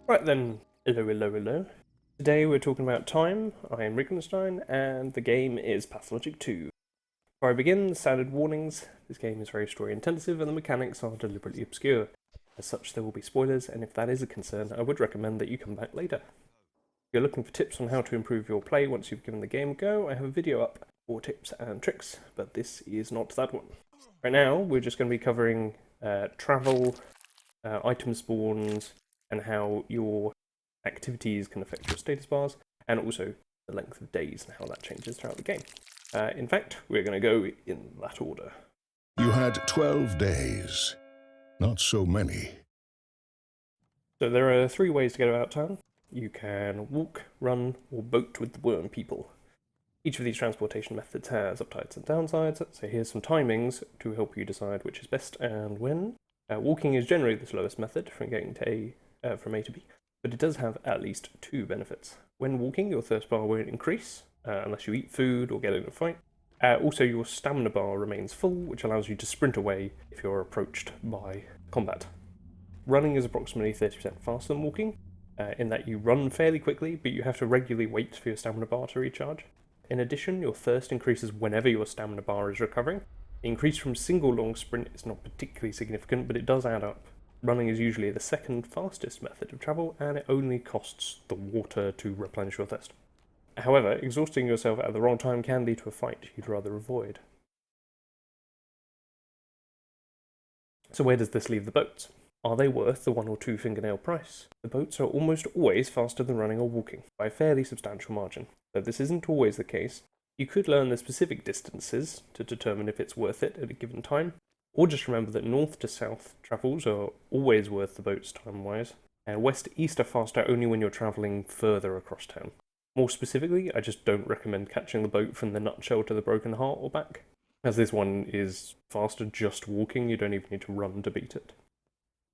Right then, hello. Today we're talking about time. I am Riggenstein, and the game is Pathologic 2. Before I begin, standard warnings. This game is very story intensive and the mechanics are deliberately obscure. As such, there will be spoilers, and if that is a concern, I would recommend that you come back later. If you're looking for tips on how to improve your play once you've given the game a go, I have a video up for tips and tricks, but this is not that one. Right now, we're just going to be covering travel, item spawns, and how your activities can affect your status bars, and also the length of days and how that changes throughout the game. In fact, we're going to go in that order. You had 12 days. Not so many. So there are 3 ways to get about town. You can walk, run, or boat with the worm people. Each of these transportation methods has upsides and downsides, so here's some timings to help you decide which is best and when. Walking is generally the slowest method from getting to from A to B, but it does have at least 2 benefits. When walking, your thirst bar won't increase, unless you eat food or get in a fight. Also, your stamina bar remains full, which allows you to sprint away if you're approached by combat. Running is approximately 30% faster than walking, in that you run fairly quickly, but you have to regularly wait for your stamina bar to recharge. In addition, your thirst increases whenever your stamina bar is recovering. The increase from single long sprint is not particularly significant, but it does add up. Running is usually the second fastest method of travel, and it only costs the water to replenish your thirst. However, exhausting yourself at the wrong time can lead to a fight you'd rather avoid. So where does this leave the boats? Are they worth the 1 or 2 fingernail price? The boats are almost always faster than running or walking, by a fairly substantial margin. Though this isn't always the case, you could learn the specific distances to determine if it's worth it at a given time, or just remember that north to south travels are always worth the boats time-wise, and west to east are faster only when you're travelling further across town. More specifically, I just don't recommend catching the boat from the Nutshell to the Broken Heart or back, as this one is faster just walking, you don't even need to run to beat it.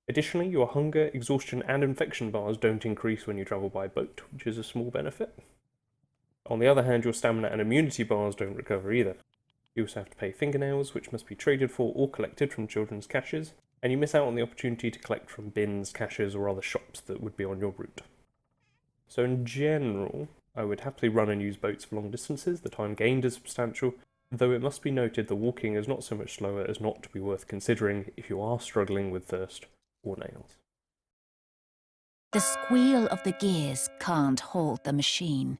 Additionally, your hunger, exhaustion, and infection bars don't increase when you travel by boat, which is a small benefit. On the other hand, your stamina and immunity bars don't recover either. You also have to pay fingernails, which must be traded for or collected from children's caches, and you miss out on the opportunity to collect from bins, caches, or other shops that would be on your route. So in general, I would happily run and use boats for long distances. The time gained is substantial, though it must be noted that walking is not so much slower as not to be worth considering if you are struggling with thirst or nails. The squeal of the gears can't halt the machine.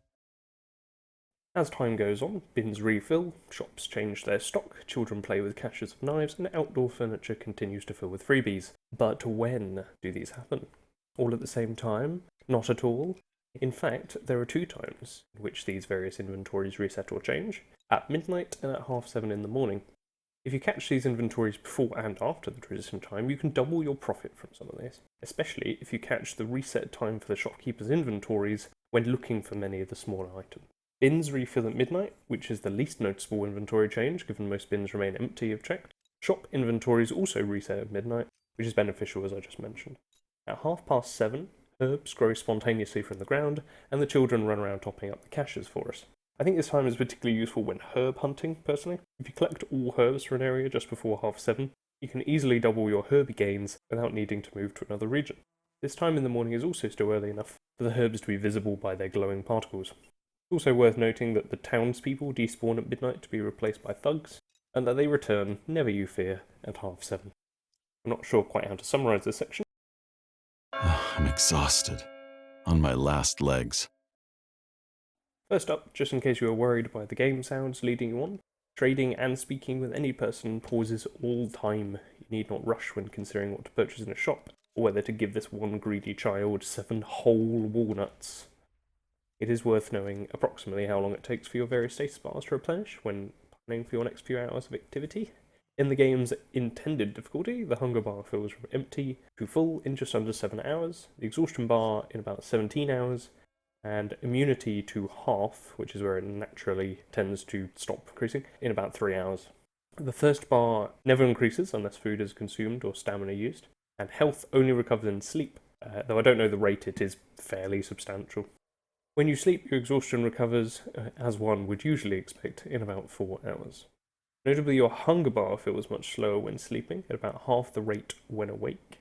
As time goes on, bins refill, shops change their stock, children play with caches of knives, and outdoor furniture continues to fill with freebies. But when do these happen? All at the same time? Not at all. In fact, there are 2 times in which these various inventories reset or change, at midnight and at 7:30 in the morning. If you catch these inventories before and after the transition time, you can double your profit from some of these, especially if you catch the reset time for the shopkeeper's inventories when looking for many of the smaller items. Bins refill at midnight, which is the least noticeable inventory change given most bins remain empty if checked. Shop inventories also reset at midnight, which is beneficial as I just mentioned. At 7:30, herbs grow spontaneously from the ground, and the children run around topping up the caches for us. I think this time is particularly useful when herb hunting, personally. If you collect all herbs for an area just before 7:30, you can easily double your herby gains without needing to move to another region. This time in the morning is also still early enough for the herbs to be visible by their glowing particles. It's also worth noting that the townspeople despawn at midnight to be replaced by thugs, and that they return, never you fear, at 7:30. I'm not sure quite how to summarise this section. I'm exhausted, on my last legs. First up, just in case you are worried by the game sounds leading you on, trading and speaking with any person pauses all time. You need not rush when considering what to purchase in a shop, or whether to give this one greedy child 7 whole walnuts. It is worth knowing approximately how long it takes for your various status bars to replenish when planning for your next few hours of activity. In the game's intended difficulty, the hunger bar fills from empty to full in just under 7 hours, the exhaustion bar in about 17 hours, and immunity to half, which is where it naturally tends to stop increasing, in about 3 hours. The thirst bar never increases unless food is consumed or stamina used, and health only recovers in sleep, though I don't know the rate, it is fairly substantial. When you sleep, your exhaustion recovers, as one would usually expect, in about 4 hours. Notably, your hunger bar fills much slower when sleeping, at about half the rate when awake.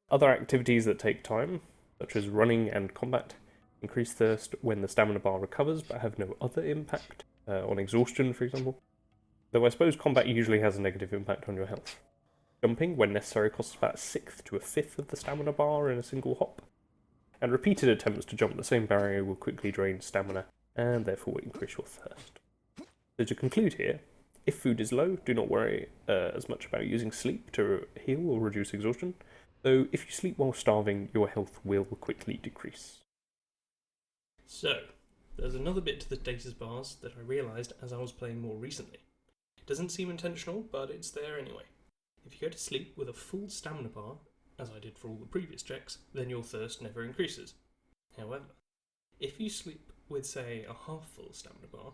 Other activities that take time such as running and combat, increase thirst when the stamina bar recovers but have no other impact, on exhaustion for example, though I suppose combat usually has a negative impact on your health. Jumping, when necessary, costs about a sixth to a fifth of the stamina bar in a single hop, and repeated attempts to jump the same barrier will quickly drain stamina and therefore increase your thirst. So to conclude here, if food is low, do not worry as much about using sleep to heal or reduce exhaustion, though if you sleep while starving, your health will quickly decrease. So, there's another bit to the status bars that I realised as I was playing more recently. It doesn't seem intentional, but it's there anyway. If you go to sleep with a full stamina bar, as I did for all the previous checks, then your thirst never increases. However, if you sleep with, say, a half-full stamina bar,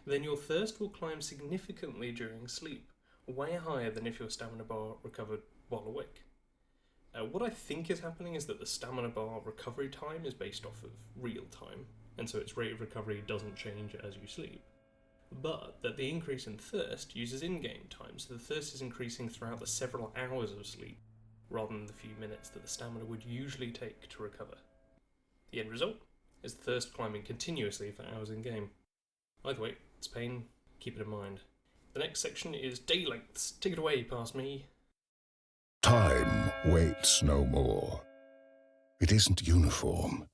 then your thirst will climb significantly during sleep, way higher than if your stamina bar recovered while awake. What I think is happening is that the stamina bar recovery time is based off of real time, and so its rate of recovery doesn't change as you sleep. But that the increase in thirst uses in-game time, so the thirst is increasing throughout the several hours of sleep, rather than the few minutes that the stamina would usually take to recover. The end result is the thirst climbing continuously for hours in-game. Either way, it's pain, keep it in mind. The next section is day lengths. Take it away, past me. Time waits no more. It isn't uniform.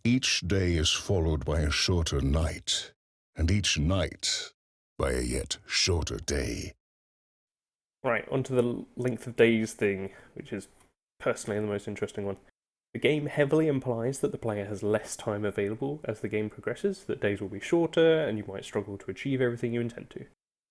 Each day is followed by a shorter night, and each night by a yet shorter day. Right, onto the length of days thing, which is personally the most interesting one. The game heavily implies that the player has less time available as the game progresses, that days will be shorter, and you might struggle to achieve everything you intend to.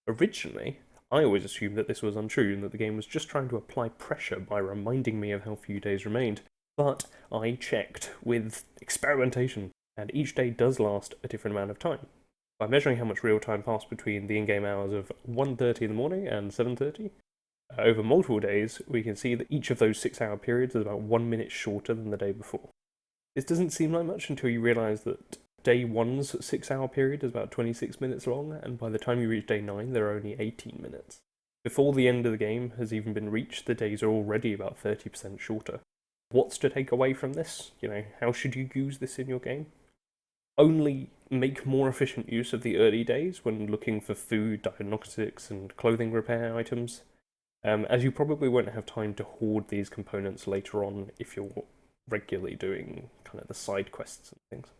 Originally, I always assumed that this was untrue and that the game was just trying to apply pressure by reminding me of how few days remained. But I checked with experimentation, and each day does last a different amount of time. By measuring how much real time passed between the in-game hours of 1:30 in the morning and 7:30, over multiple days, we can see that each of those 6-hour periods is about 1 minute shorter than the day before. This doesn't seem like much until you realise that day 1's 6-hour period is about 26 minutes long, and by the time you reach day 9, there are only 18 minutes. Before the end of the game has even been reached, the days are already about 30% shorter. What's to take away from this? How should you use this in your game? Only make more efficient use of the early days when looking for food, diagnostics, and clothing repair items, as you probably won't have time to hoard these components later on if you're regularly doing kind of the side quests and things.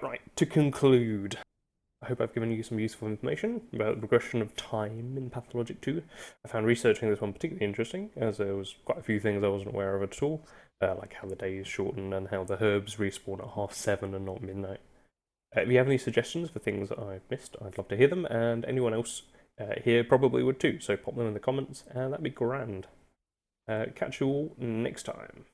Right, to conclude, I hope I've given you some useful information about the progression of time in Pathologic 2. I found researching this one particularly interesting, as there was quite a few things I wasn't aware of at all, like how the days shorten and how the herbs respawn at 7:30 and not midnight. If you have any suggestions for things that I've missed, I'd love to hear them, and anyone else here probably would too, so pop them in the comments, and that'd be grand. Catch you all next time.